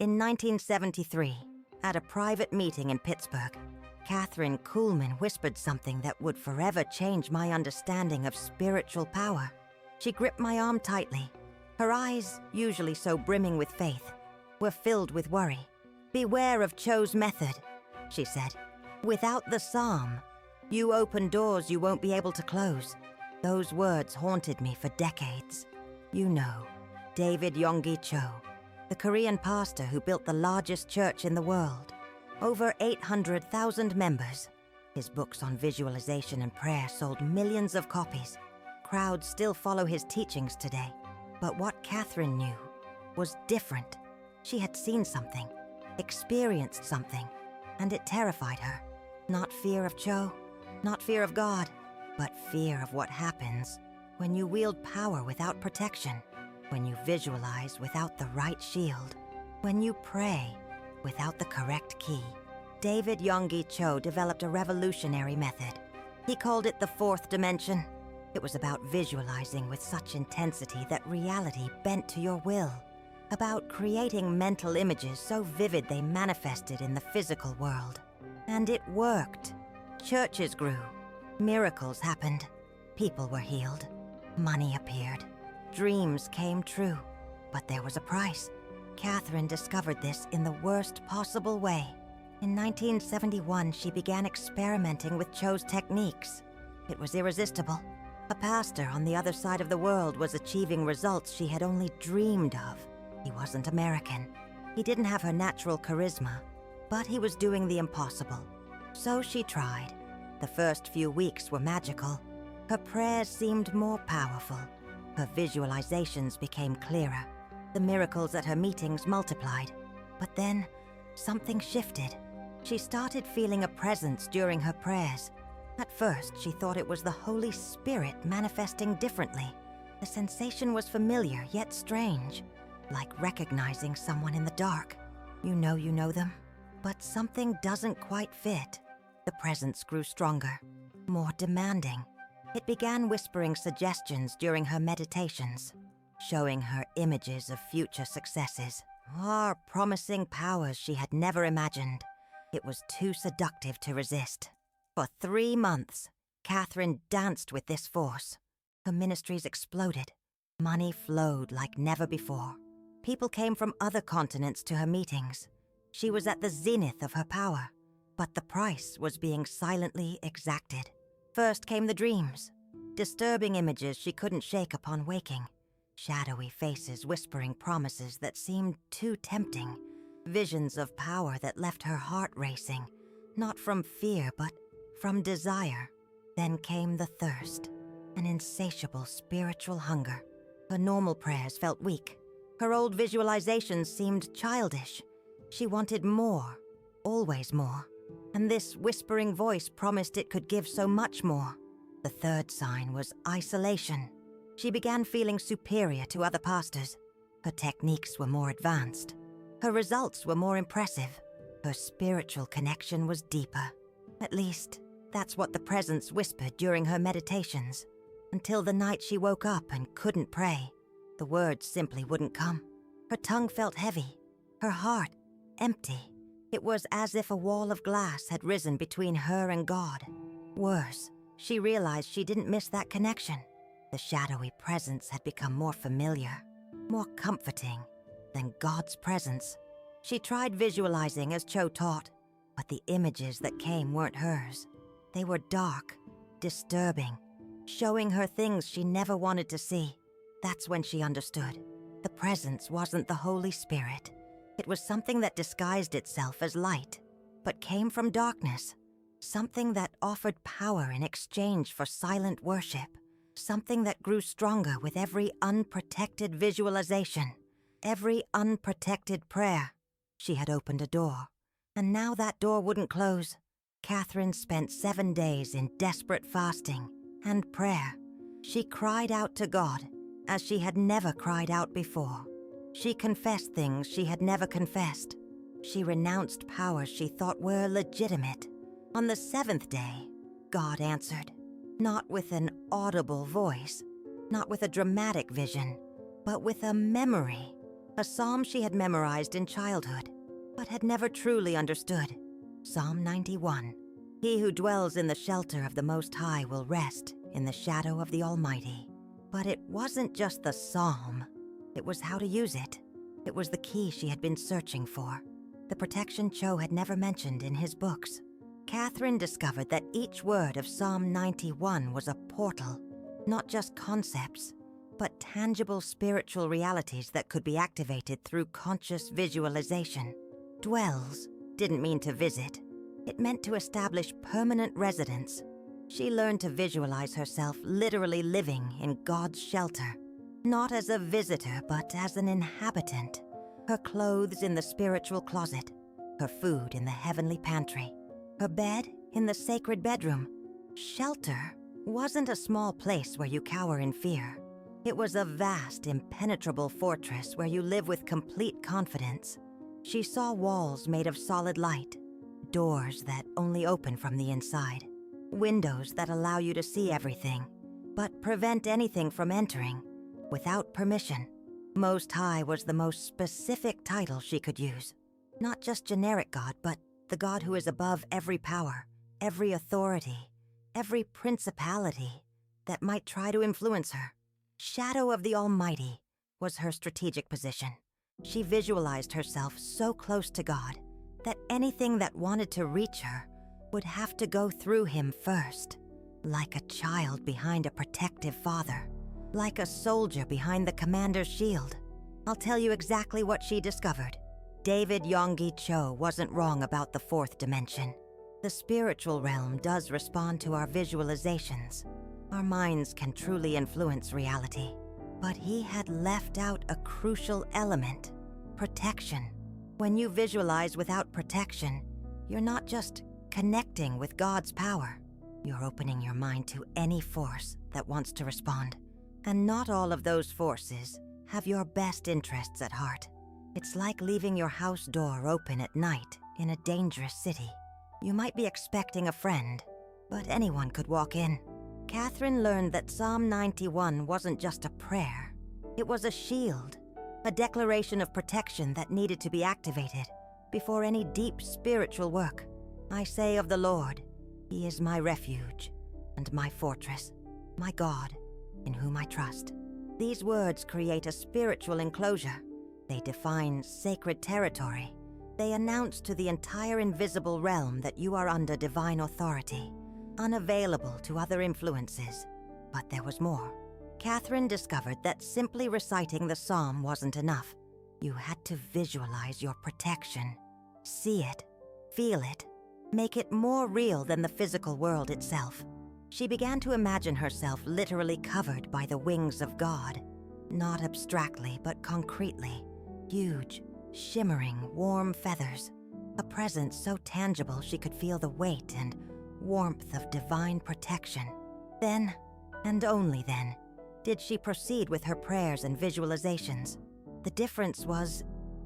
In 1973, at a private meeting in Pittsburgh, Kathryn Kuhlman whispered something that would forever change my understanding of spiritual power. She gripped my arm tightly. Her eyes, usually so brimming with faith, were filled with worry. "Beware of Cho's method," she said. "Without the psalm, you open doors you won't be able to close." Those words haunted me for decades. You know, David Yonggi Cho, the Korean pastor who built the largest church in the world. Over 800,000 members. His books on visualization and prayer sold millions of copies. Crowds still follow his teachings today. But what Kathryn knew was different. She had seen something, experienced something, and it terrified her. Not fear of Cho, not fear of God, but fear of what happens when you wield power without protection, when you visualize without the right shield, when you pray without the correct key. David Yonggi Cho developed a revolutionary method. He called it the fourth dimension. It was about visualizing with such intensity that reality bent to your will, about creating mental images so vivid they manifested in the physical world. And it worked. Churches grew. Miracles happened. People were healed. Money appeared. Dreams came true. But there was a price. Kathryn discovered this in the worst possible way. In 1971, she began experimenting with Cho's techniques. It was irresistible. A pastor on the other side of the world was achieving results she had only dreamed of. He wasn't American. He didn't have her natural charisma, but he was doing the impossible. So she tried. The first few weeks were magical. Her prayers seemed more powerful. Her visualizations became clearer. The miracles at her meetings multiplied. But then, something shifted. She started feeling a presence during her prayers. At first, she thought it was the Holy Spirit manifesting differently. The sensation was familiar, yet strange, like recognizing someone in the dark. You know them, but something doesn't quite fit. The presence grew stronger, more demanding. It began whispering suggestions during her meditations, showing her images of future successes, or promising powers she had never imagined. It was too seductive to resist. For 3 months, Kathryn danced with this force. Her ministries exploded. Money flowed like never before. People came from other continents to her meetings. She was at the zenith of her power, but the price was being silently exacted. First came the dreams, disturbing images she couldn't shake upon waking. Shadowy faces whispering promises that seemed too tempting. Visions of power that left her heart racing, not from fear, but from desire. Then came the thirst, an insatiable spiritual hunger. Her normal prayers felt weak. Her old visualizations seemed childish. She wanted more, always more. And this whispering voice promised it could give so much more. The third sign was isolation. She began feeling superior to other pastors. Her techniques were more advanced. Her results were more impressive. Her spiritual connection was deeper. At least, that's what the presence whispered during her meditations. Until the night she woke up and couldn't pray. The words simply wouldn't come. Her tongue felt heavy. Her heart empty. It was as if a wall of glass had risen between her and God. Worse, she realized she didn't miss that connection. The shadowy presence had become more familiar, more comforting than God's presence. She tried visualizing as Cho taught, but the images that came weren't hers. They were dark, disturbing, showing her things she never wanted to see. That's when she understood. The presence wasn't the Holy Spirit. It was something that disguised itself as light, but came from darkness. Something that offered power in exchange for silent worship. Something that grew stronger with every unprotected visualization, every unprotected prayer. She had opened a door, and now that door wouldn't close. Kathryn spent 7 days in desperate fasting and prayer. She cried out to God as she had never cried out before. She confessed things she had never confessed. She renounced powers she thought were legitimate. On the 7th day, God answered, not with an audible voice, not with a dramatic vision, but with a memory. a psalm she had memorized in childhood, but had never truly understood. Psalm 91. He who dwells in the shelter of the Most High will rest in the shadow of the Almighty. But it wasn't just the psalm. It was how to use it. It was the key she had been searching for, the protection Cho had never mentioned in his books. Kathryn discovered that each word of Psalm 91 was a portal, not just concepts, but tangible spiritual realities that could be activated through conscious visualization. Dwells didn't mean to visit. It meant to establish permanent residence. She learned to visualize herself literally living in God's shelter, not as a visitor, but as an inhabitant. Her clothes in the spiritual closet, her food in the heavenly pantry, her bed in the sacred bedroom. Shelter wasn't a small place where you cower in fear. It was a vast, impenetrable fortress where you live with complete confidence. She saw walls made of solid light, doors that only open from the inside, windows that allow you to see everything, but prevent anything from entering without permission. Most High was the most specific title she could use. Not just generic God, but the God who is above every power, every authority, every principality that might try to influence her. Shadow of the Almighty was her strategic position. She visualized herself so close to God that anything that wanted to reach her would have to go through him first, like a child behind a protective father, like a soldier behind the commander's shield. I'll tell you exactly what she discovered. David Yonggi Cho wasn't wrong about the fourth dimension. The spiritual realm does respond to our visualizations. Our minds can truly influence reality. But he had left out a crucial element: protection. When you visualize without protection, you're not just connecting with God's power. You're opening your mind to any force that wants to respond. And not all of those forces have your best interests at heart. It's like leaving your house door open at night in a dangerous city. You might be expecting a friend, but anyone could walk in. Kathryn learned that Psalm 91 wasn't just a prayer. It was a shield, a declaration of protection that needed to be activated before any deep spiritual work. I say of the Lord, He is my refuge and my fortress, my God, in whom I trust. These words create a spiritual enclosure. They define sacred territory. They announce to the entire invisible realm that you are under divine authority, unavailable to other influences. But there was more. Kathryn discovered that simply reciting the psalm wasn't enough. You had to visualize your protection, see it, feel it, make it more real than the physical world itself. She began to imagine herself literally covered by the wings of God, not abstractly but concretely. Huge, shimmering, warm feathers, a presence so tangible she could feel the weight and warmth of divine protection. Then, and only then, did she proceed with her prayers and visualizations. The difference was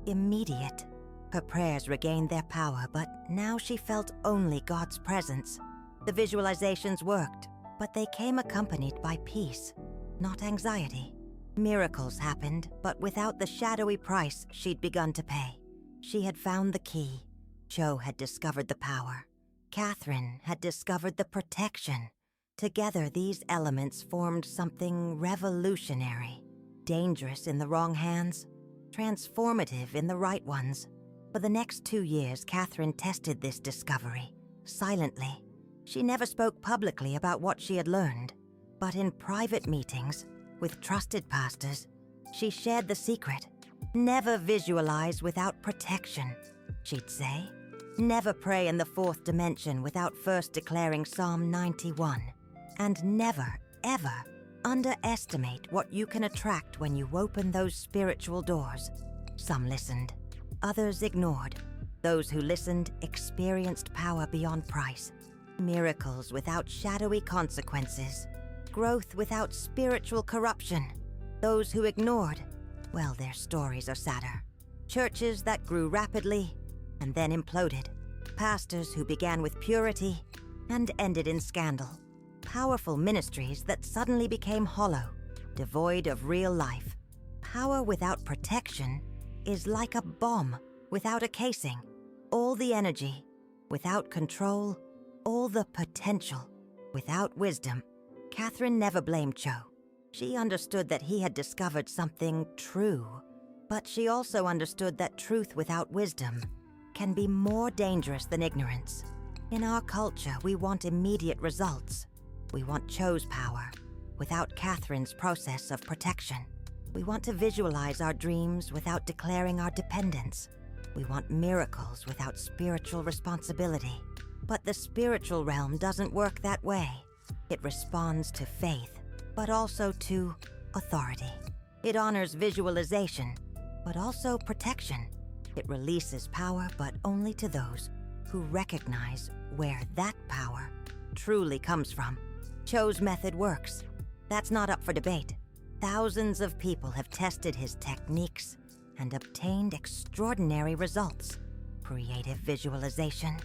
immediate. Her prayers regained their power, but now she felt only God's presence. The visualizations worked, but they came accompanied by peace, not anxiety. Miracles happened, but without the shadowy price she'd begun to pay. She had found the key. Cho had discovered the power. Kathryn had discovered the protection. Together, these elements formed something revolutionary, dangerous in the wrong hands, transformative in the right ones. For the next 2 years, Kathryn tested this discovery, silently. She never spoke publicly about what she had learned, but in private meetings, with trusted pastors, she shared the secret. Never visualize without protection, she'd say. Never pray in the fourth dimension without first declaring Psalm 91. And never, ever underestimate what you can attract when you open those spiritual doors. Some listened, others ignored. Those who listened experienced power beyond price. Miracles without shadowy consequences. Growth without spiritual corruption. Those who ignored, well, their stories are sadder. Churches that grew rapidly and then imploded. Pastors who began with purity and ended in scandal. Powerful ministries that suddenly became hollow, devoid of real life. Power without protection is like a bomb without a casing. All the energy, without control, all the potential, without wisdom. Kathryn never blamed Cho. She understood that he had discovered something true, but she also understood that truth without wisdom can be more dangerous than ignorance. In our culture, we want immediate results. We want Cho's power, without Kathryn's process of protection. We want to visualize our dreams without declaring our dependence. We want miracles without spiritual responsibility. But the spiritual realm doesn't work that way. It responds to faith, but also to authority. It honors visualization, but also protection. It releases power, but only to those who recognize where that power truly comes from. Cho's method works. That's not up for debate. Thousands of people have tested his techniques and obtained extraordinary results. Creative visualization,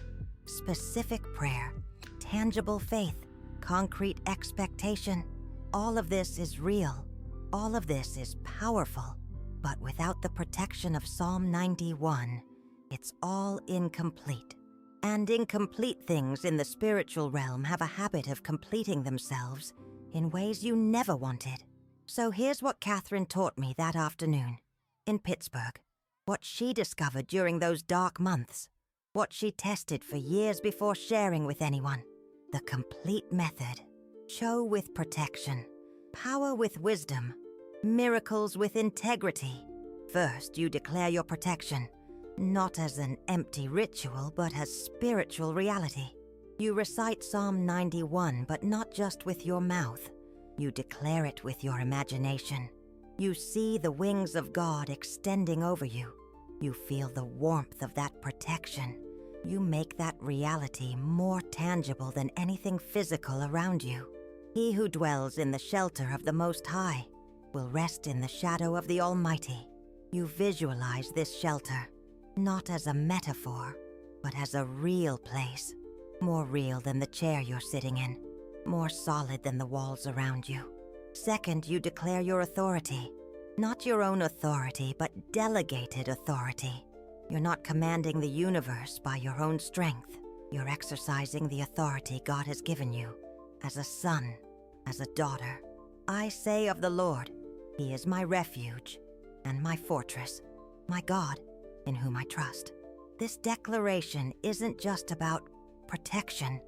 specific prayer, tangible faith, concrete expectation. All of this is real. All of this is powerful. But without the protection of Psalm 91, it's all incomplete. And incomplete things in the spiritual realm have a habit of completing themselves in ways you never wanted. So here's what Kathryn taught me that afternoon in Pittsburgh. What she discovered during those dark months. What she tested for years before sharing with anyone. The complete method. Cho with protection. Power with wisdom. Miracles with integrity. First, you declare your protection, not as an empty ritual, but as spiritual reality. You recite Psalm 91, but not just with your mouth. You declare it with your imagination. You see the wings of God extending over you. You feel the warmth of that protection. You make that reality more tangible than anything physical around you. He who dwells in the shelter of the Most High will rest in the shadow of the Almighty. You visualize this shelter, not as a metaphor, but as a real place. More real than the chair you're sitting in, more solid than the walls around you. Second, you declare your authority. Not your own authority, but delegated authority. You're not commanding the universe by your own strength. You're exercising the authority God has given you, as a son, as a daughter. I say of the Lord, He is my refuge and my fortress, my God, in whom I trust. This declaration isn't just about protection.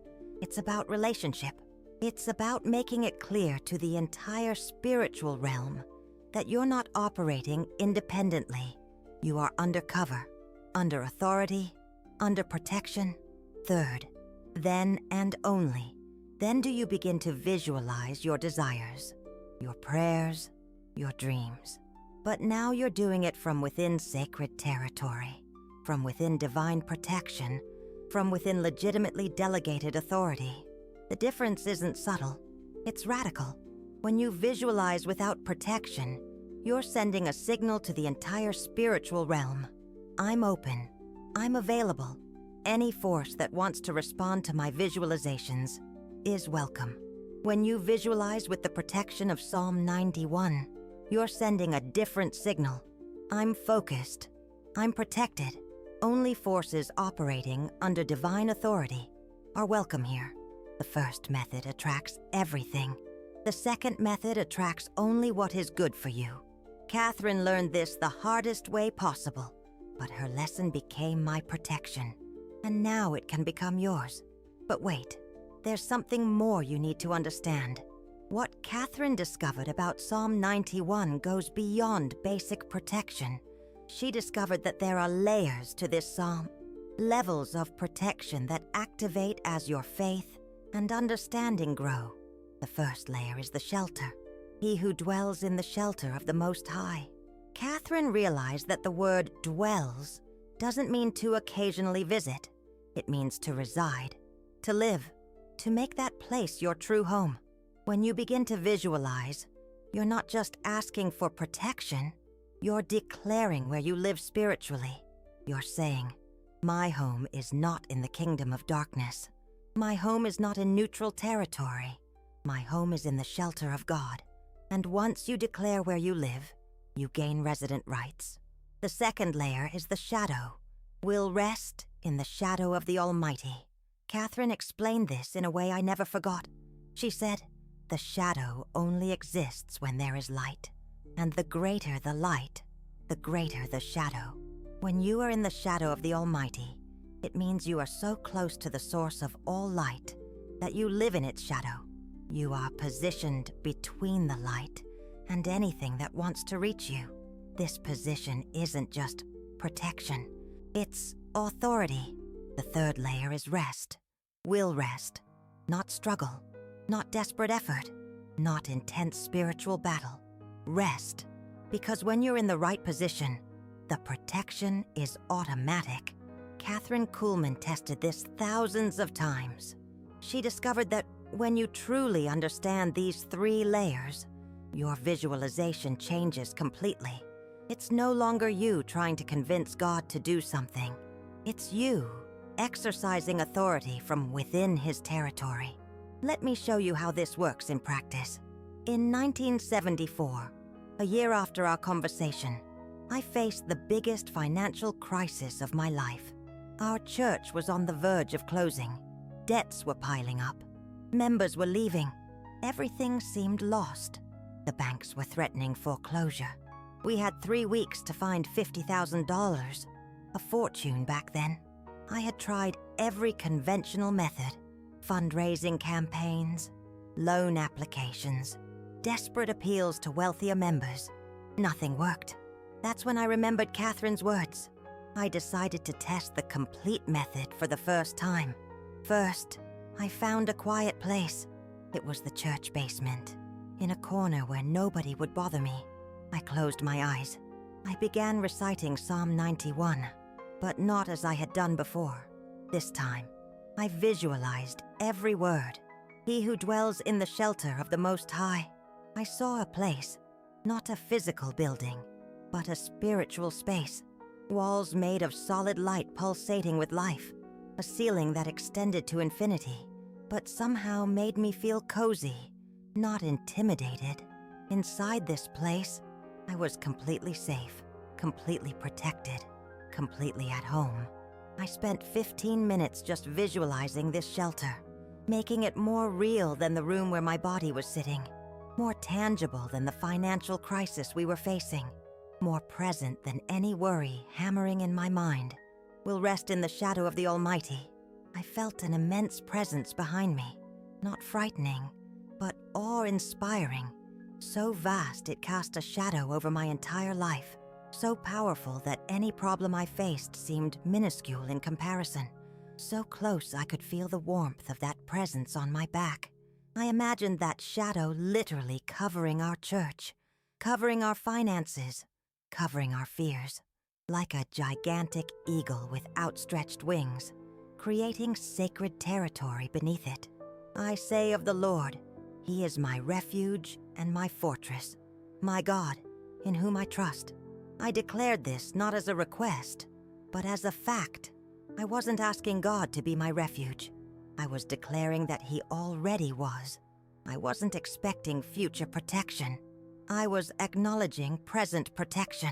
It's about relationship. It's about making it clear to the entire spiritual realm that you're not operating independently. You are under cover, under authority, under protection. Third, then and only, then do you begin to visualize your desires, your prayers, your dreams. But now you're doing it from within sacred territory, from within divine protection, from within legitimately delegated authority. The difference isn't subtle, it's radical. When you visualize without protection, you're sending a signal to the entire spiritual realm. I'm open. I'm available. Any force that wants to respond to my visualizations is welcome. When you visualize with the protection of Psalm 91, you're sending a different signal. I'm focused. I'm protected. Only forces operating under divine authority are welcome here. The first method attracts everything. The second method attracts only what is good for you. Kathryn learned this the hardest way possible, but her lesson became my protection, and now it can become yours. But wait, there's something more you need to understand. What Kathryn discovered about Psalm 91 goes beyond basic protection. She discovered that there are layers to this psalm, levels of protection that activate as your faith and understanding grow. The first layer is the shelter. He who dwells in the shelter of the Most High. Kathryn realized that the word dwells doesn't mean to occasionally visit. It means to reside, to live, to make that place your true home. When you begin to visualize, you're not just asking for protection, you're declaring where you live spiritually. You're saying, my home is not in the kingdom of darkness. My home is not in neutral territory. My home is in the shelter of God. And once you declare where you live, you gain resident rights. The second layer is the shadow. We'll rest in the shadow of the Almighty. Kathryn explained this in a way I never forgot. She said, "The shadow only exists when there is light, and the greater the light, the greater the shadow. When you are in the shadow of the Almighty, it means you are so close to the source of all light that you live in its shadow. You are positioned between the light and anything that wants to reach you. This position isn't just protection, it's authority." The third layer is rest. Will rest. Not struggle. Not desperate effort. Not intense spiritual battle. Rest. Because when you're in the right position, the protection is automatic. Kathryn Kuhlman tested this thousands of times. She discovered that when you truly understand these 3 layers, your visualization changes completely. It's no longer you trying to convince God to do something. It's you exercising authority from within His territory. Let me show you how this works in practice. In 1974, a year after our conversation, I faced the biggest financial crisis of my life. Our church was on the verge of closing. Debts were piling up. Members were leaving. Everything seemed lost. The banks were threatening foreclosure. We had 3 weeks to find $50,000, a fortune back then. I had tried every conventional method: fundraising campaigns, loan applications, desperate appeals to wealthier members. Nothing worked. That's when I remembered Kathryn's words. I decided to test the complete method for the first time. First, I found a quiet place. It was the church basement, in a corner where nobody would bother me. I closed my eyes. I began reciting Psalm 91, but not as I had done before. This time, I visualized every word. He who dwells in the shelter of the Most High. I saw a place, not a physical building, but a spiritual space. Walls made of solid light pulsating with life. A ceiling that extended to infinity, but somehow made me feel cozy, not intimidated. Inside this place, I was completely safe, completely protected, completely at home. I spent 15 minutes just visualizing this shelter, making it more real than the room where my body was sitting, more tangible than the financial crisis we were facing, more present than any worry hammering in my mind. We'll rest in the shadow of the Almighty. I felt an immense presence behind me, not frightening, but awe-inspiring. So vast it cast a shadow over my entire life, so powerful that any problem I faced seemed minuscule in comparison. So close I could feel the warmth of that presence on my back. I imagined that shadow literally covering our church, covering our finances, covering our fears. Like a gigantic eagle with outstretched wings, creating sacred territory beneath it. I say of the Lord, He is my refuge and my fortress, my God, in whom I trust. I declared this not as a request, but as a fact. I wasn't asking God to be my refuge. I was declaring that He already was. I wasn't expecting future protection. I was acknowledging present protection.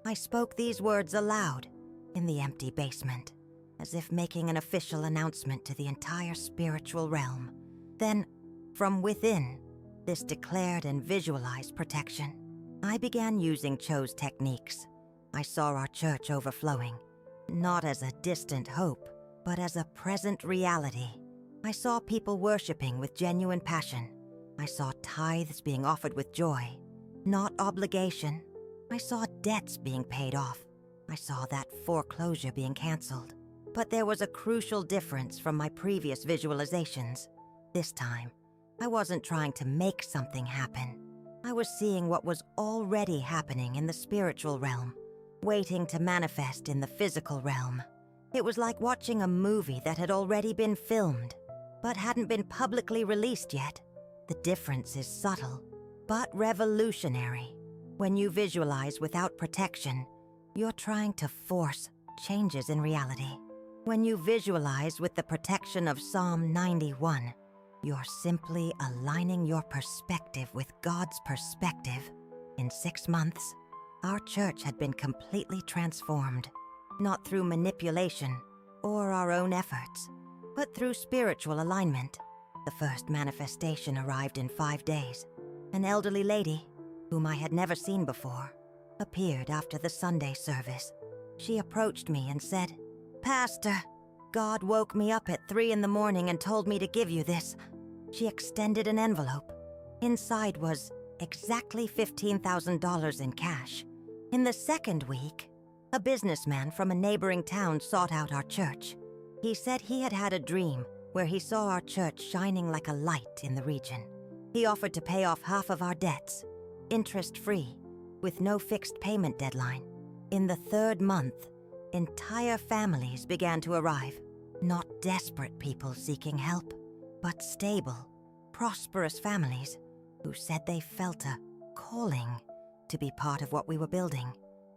I spoke these words aloud, in the empty basement, as if making an official announcement to the entire spiritual realm. Then, from within, this declared and visualized protection, I began using Cho's techniques. I saw our church overflowing, not as a distant hope, but as a present reality. I saw people worshiping with genuine passion. I saw tithes being offered with joy, not obligation. I saw debts being paid off. I saw that foreclosure being canceled. But there was a crucial difference from my previous visualizations. This time, I wasn't trying to make something happen. I was seeing what was already happening in the spiritual realm, waiting to manifest in the physical realm. It was like watching a movie that had already been filmed, but hadn't been publicly released yet. The difference is subtle, but revolutionary. When you visualize without protection, you're trying to force changes in reality. When you visualize with the protection of Psalm 91, you're simply aligning your perspective with God's perspective. In 6 months, Our church had been completely transformed, not through manipulation or our own efforts, but through spiritual alignment. The first manifestation arrived in 5 days. An elderly lady, whom I had never seen before, appeared after the Sunday service. She approached me and said, "Pastor, God woke me up at 3 in the morning and told me to give you this." She extended an envelope. Inside was exactly $15,000 in cash. In the second week, a businessman from a neighboring town sought out our church. He said he had had a dream where he saw our church shining like a light in the region. He offered to pay off half of our debts, interest-free, with no fixed payment deadline. In the 3rd month, entire families began to arrive. Not desperate people seeking help, but stable, prosperous families who said they felt a calling to be part of what we were building.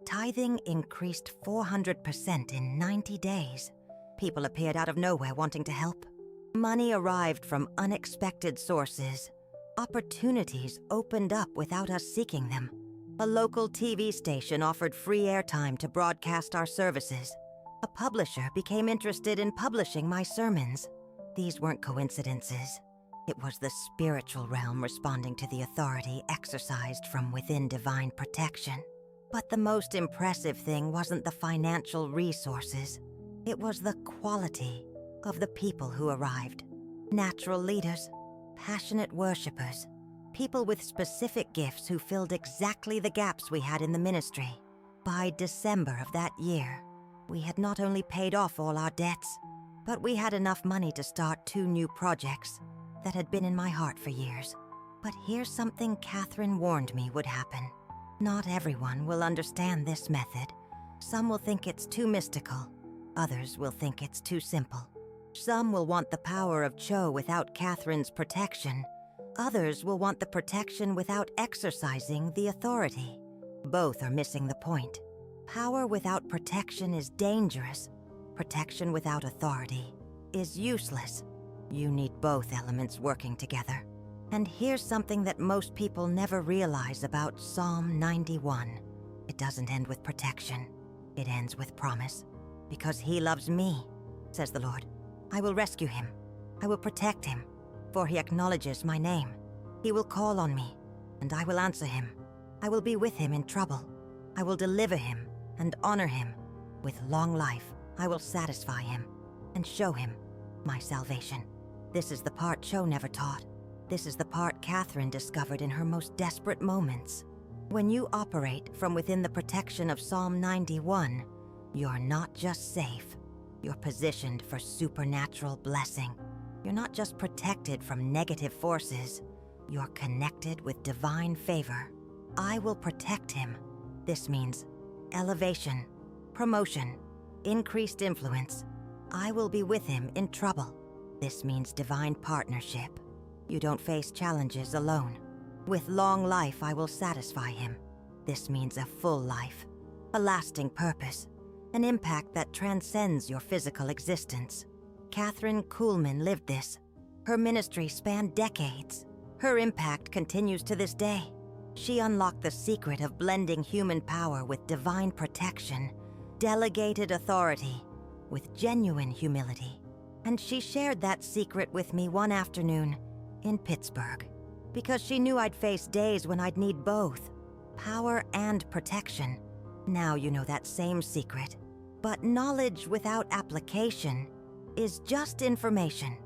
Tithing increased 400% in 90 days. People appeared out of nowhere wanting to help. Money arrived from unexpected sources. Opportunities opened up without us seeking them. A local TV station offered free airtime to broadcast our services. A publisher became interested in publishing my sermons. These weren't coincidences. It was the spiritual realm responding to the authority exercised from within divine protection. But the most impressive thing wasn't the financial resources. It was the quality of the people who arrived. Natural leaders, passionate worshipers, people with specific gifts who filled exactly the gaps we had in the ministry. By December of that year, we had not only paid off all our debts, but we had enough money to start 2 new projects that had been in my heart for years. But here's something Kathryn warned me would happen. Not everyone will understand this method. Some will think it's too mystical. Others will think it's too simple. Some will want the power of Cho without Kathryn's protection. Others will want the protection without exercising the authority. Both are missing the point. Power without protection is dangerous. Protection without authority is useless. You need both elements working together. And here's something that most people never realize about Psalm 91. It doesn't end with protection. It ends with promise. Because he loves me, says the Lord, I will rescue him. I will protect him, for he acknowledges my name. He will call on me, and I will answer him. I will be with him in trouble. I will deliver him and honor him. With long life, I will satisfy him and show him my salvation. This is the part Cho never taught. This is the part Kathryn discovered in her most desperate moments. When you operate from within the protection of Psalm 91, you're not just safe. You're positioned for supernatural blessing. You're not just protected from negative forces. You're connected with divine favor. I will protect him. This means elevation, promotion, increased influence. I will be with him in trouble. This means divine partnership. You don't face challenges alone. With long life, I will satisfy him. This means a full life, a lasting purpose, an impact that transcends your physical existence. Kathryn Kuhlman lived this. Her ministry spanned decades. Her impact continues to this day. She unlocked the secret of blending human power with divine protection, delegated authority with genuine humility. And she shared that secret with me one afternoon in Pittsburgh, because she knew I'd face days when I'd need both, power and protection. Now you know that same secret. But knowledge without application is just information.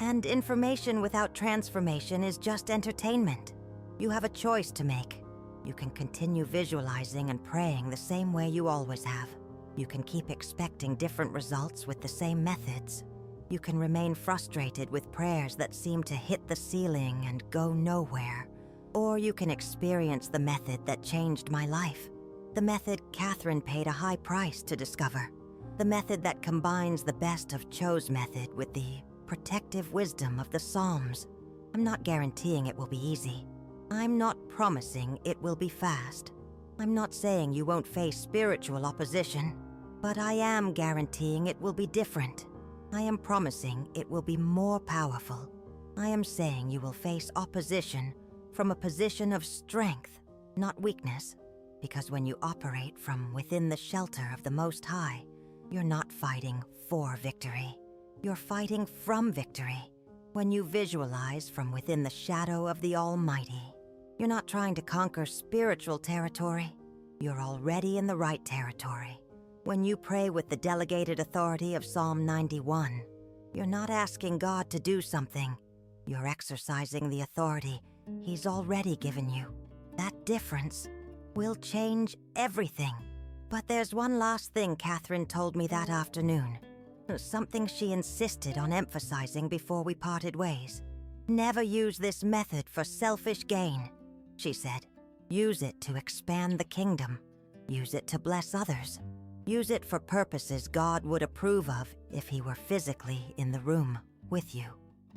And information without transformation is just entertainment. You have a choice to make. You can continue visualizing and praying the same way you always have. You can keep expecting different results with the same methods. You can remain frustrated with prayers that seem to hit the ceiling and go nowhere. Or you can experience the method that changed my life. The method Kathryn paid a high price to discover. The method that combines the best of Cho's method with the protective wisdom of the Psalms. I'm not guaranteeing it will be easy. I'm not promising it will be fast. I'm not saying you won't face spiritual opposition. But I am guaranteeing it will be different. I am promising it will be more powerful. I am saying you will face opposition from a position of strength, not weakness. Because when you operate from within the shelter of the Most High, you're not fighting for victory. You're fighting from victory. When you visualize from within the shadow of the Almighty, you're not trying to conquer spiritual territory. You're already in the right territory. When you pray with the delegated authority of Psalm 91, you're not asking God to do something. You're exercising the authority He's already given you. That difference will change everything. But there's one last thing Kathryn told me that afternoon. Something she insisted on emphasizing before we parted ways. Never use this method for selfish gain, she said. Use it to expand the kingdom. Use it to bless others. Use it for purposes God would approve of if He were physically in the room with you.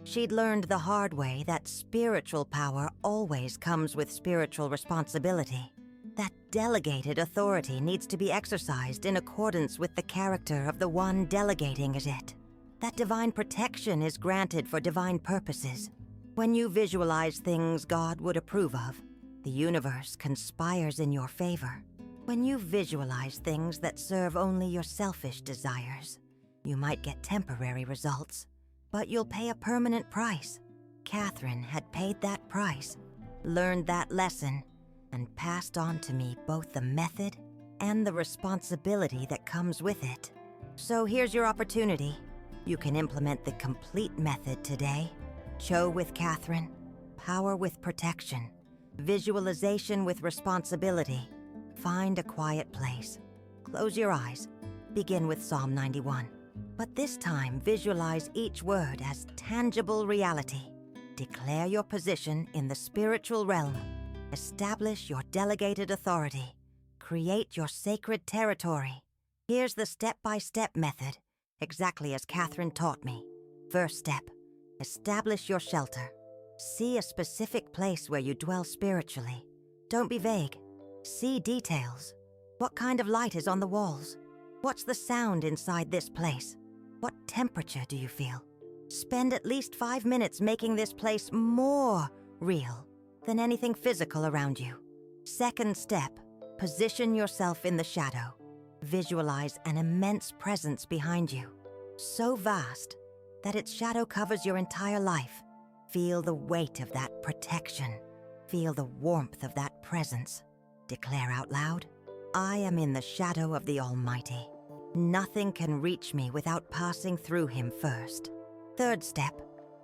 She'd learned the hard way that spiritual power always comes with spiritual responsibility. That delegated authority needs to be exercised in accordance with the character of the one delegating it. That divine protection is granted for divine purposes. When you visualize things God would approve of, the universe conspires in your favor. When you visualize things that serve only your selfish desires, you might get temporary results, but you'll pay a permanent price. Kathryn had paid that price, learned that lesson, and passed on to me both the method and the responsibility that comes with it. So here's your opportunity. You can implement the complete method today. Cho with Kathryn, power with protection, visualization with responsibility. Find a quiet place. Close your eyes. Begin with Psalm 91. But this time, visualize each word as tangible reality. Declare your position in the spiritual realm. Establish your delegated authority. Create your sacred territory. Here's the step-by-step method, exactly as Kathryn taught me. First step, establish your shelter. See a specific place where you dwell spiritually. Don't be vague. See details. What kind of light is on the walls? What's the sound inside this place? What temperature do you feel? Spend at least 5 minutes making this place more real than anything physical around you. Second step, position yourself in the shadow. Visualize an immense presence behind you, so vast that its shadow covers your entire life. Feel the weight of that protection. Feel the warmth of that presence. Declare out loud, I am in the shadow of the Almighty. Nothing can reach me without passing through Him first. Third step,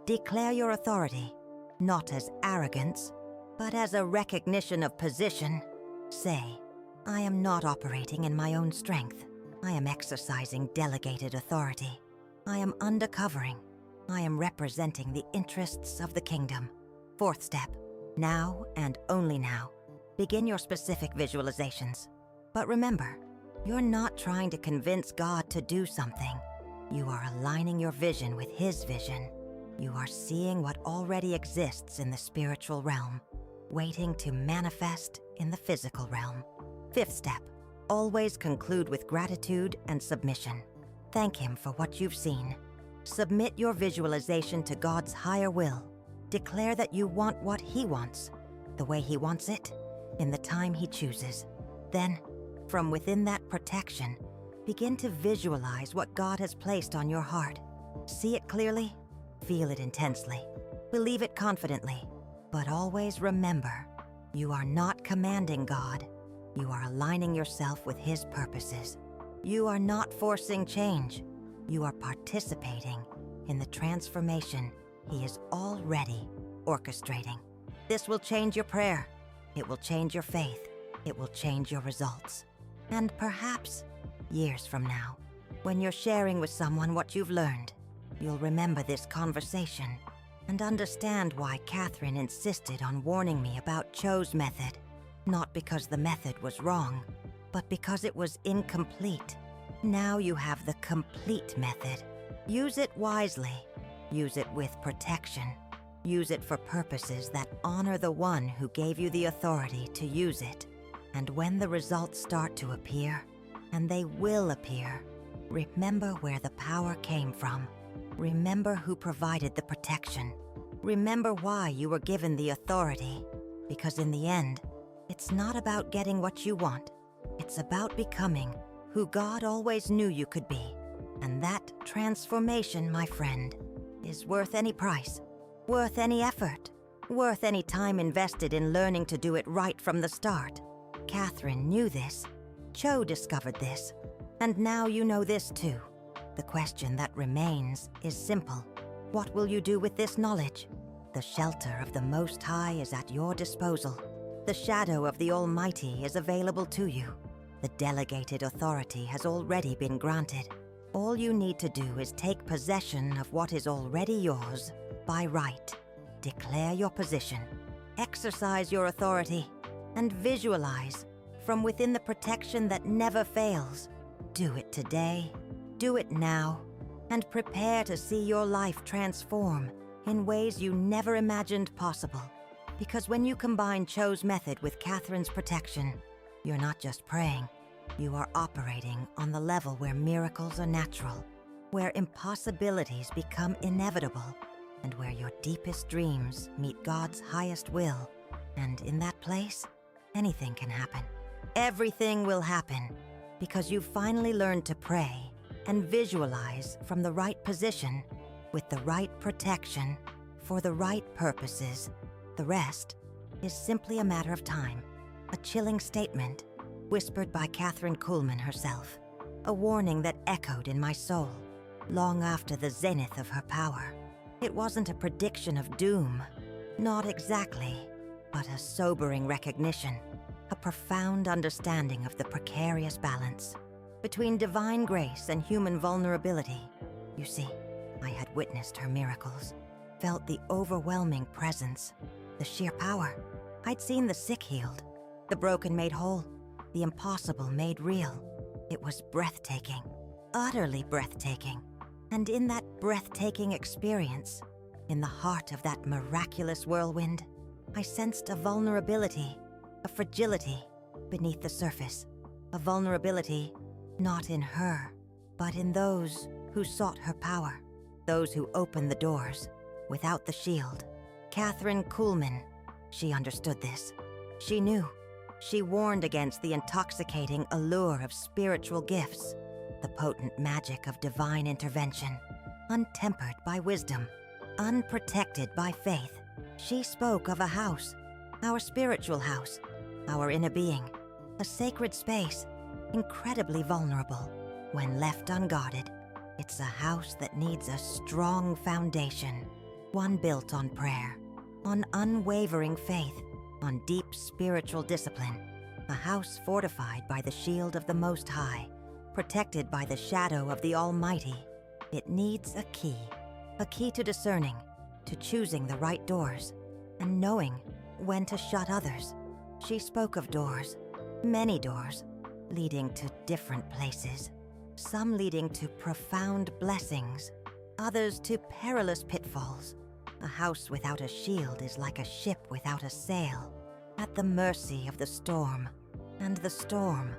declare your authority, not as arrogance, but as a recognition of position. Say, I am not operating in my own strength. I am exercising delegated authority. I am undercovering. I am representing the interests of the kingdom. Fourth step, now and only now, begin your specific visualizations. But remember, you're not trying to convince God to do something. You are aligning your vision with His vision. You are seeing what already exists in the spiritual realm, waiting to manifest in the physical realm. Fifth step, always conclude with gratitude and submission. Thank Him for what you've seen. Submit your visualization to God's higher will. Declare that you want what He wants, the way He wants it, in the time He chooses. Then, from within that protection, begin to visualize what God has placed on your heart. See it clearly, feel it intensely, believe it confidently, but always remember, you are not commanding God. You are aligning yourself with His purposes. You are not forcing change. You are participating in the transformation He is already orchestrating. This will change your prayer. It will change your faith. It will change your results. And perhaps, years from now, when you're sharing with someone what you've learned, you'll remember this conversation and understand why Kathryn insisted on warning me about Cho's method. Not because the method was wrong, but because it was incomplete. Now you have the complete method. Use it wisely. Use it with protection. Use it for purposes that honor the one who gave you the authority to use it. And when the results start to appear, and they will appear, remember where the power came from. Remember who provided the protection. Remember why you were given the authority, because in the end, It's not about getting what you want. It's about becoming who God always knew you could be. And that transformation, my friend, is worth any price, worth any effort, worth any time invested in learning to do it right from the start. Kathryn knew this. Cho discovered this. And now you know this too. The question that remains is simple. What will you do with this knowledge? The shelter of the Most High is at your disposal. The shadow of the Almighty is available to you. The delegated authority has already been granted. All you need to do is take possession of what is already yours by right. Declare your position, exercise your authority, and visualize from within the protection that never fails. Do it today, do it now, and prepare to see your life transform in ways you never imagined possible. Because when you combine Cho's method with Kathryn's protection, you're not just praying, you are operating on the level where miracles are natural, where impossibilities become inevitable, and where your deepest dreams meet God's highest will. And in that place, anything can happen. Everything will happen, because you've finally learned to pray and visualize from the right position, with the right protection, for the right purposes. The rest is simply a matter of time. A chilling statement, whispered by Kathryn Kuhlman herself. A warning that echoed in my soul, long after the zenith of her power. It wasn't a prediction of doom. Not exactly, but a sobering recognition. A profound understanding of the precarious balance between divine grace and human vulnerability. You see, I had witnessed her miracles, felt the overwhelming presence, the sheer power. I'd seen the sick healed, the broken made whole, the impossible made real. It was breathtaking, utterly breathtaking. And in that breathtaking experience, in the heart of that miraculous whirlwind, I sensed a vulnerability, a fragility beneath the surface. A vulnerability not in her, but in those who sought her power, those who opened the doors without the shield. Kathryn Kuhlman, she understood this. She knew. She warned against the intoxicating allure of spiritual gifts, the potent magic of divine intervention, untempered by wisdom, unprotected by faith. She spoke of a house, our spiritual house, our inner being, a sacred space, incredibly vulnerable when left unguarded. It's a house that needs a strong foundation, one built on prayer, on unwavering faith, on deep spiritual discipline, a house fortified by the shield of the Most High, protected by the shadow of the Almighty. It needs a key to discerning, to choosing the right doors, and knowing when to shut others. She spoke of doors, many doors, leading to different places, some leading to profound blessings, others to perilous pitfalls. A house without a shield is like a ship without a sail, at the mercy of the storm. And the storm,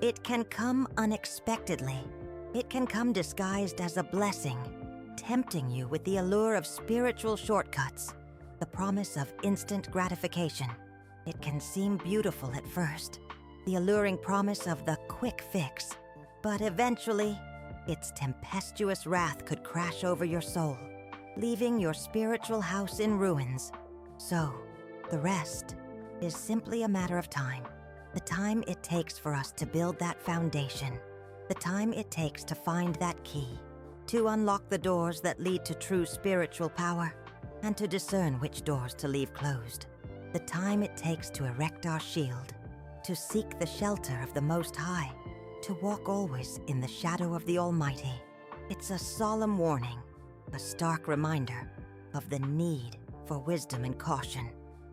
it can come unexpectedly. It can come disguised as a blessing, tempting you with the allure of spiritual shortcuts, the promise of instant gratification. It can seem beautiful at first, the alluring promise of the quick fix, but eventually, its tempestuous wrath could crash over your soul, leaving your spiritual house in ruins. So, the rest is simply a matter of time. The time it takes for us to build that foundation, the time it takes to find that key, to unlock the doors that lead to true spiritual power, and to discern which doors to leave closed. The time it takes to erect our shield, to seek the shelter of the Most High, to walk always in the shadow of the Almighty. It's a solemn warning, a stark reminder of the need for wisdom and caution,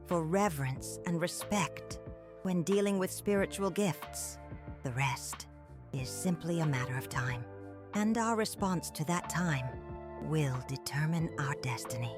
for reverence and respect when dealing with spiritual gifts. The rest is simply a matter of time, and our response to that time will determine our destiny.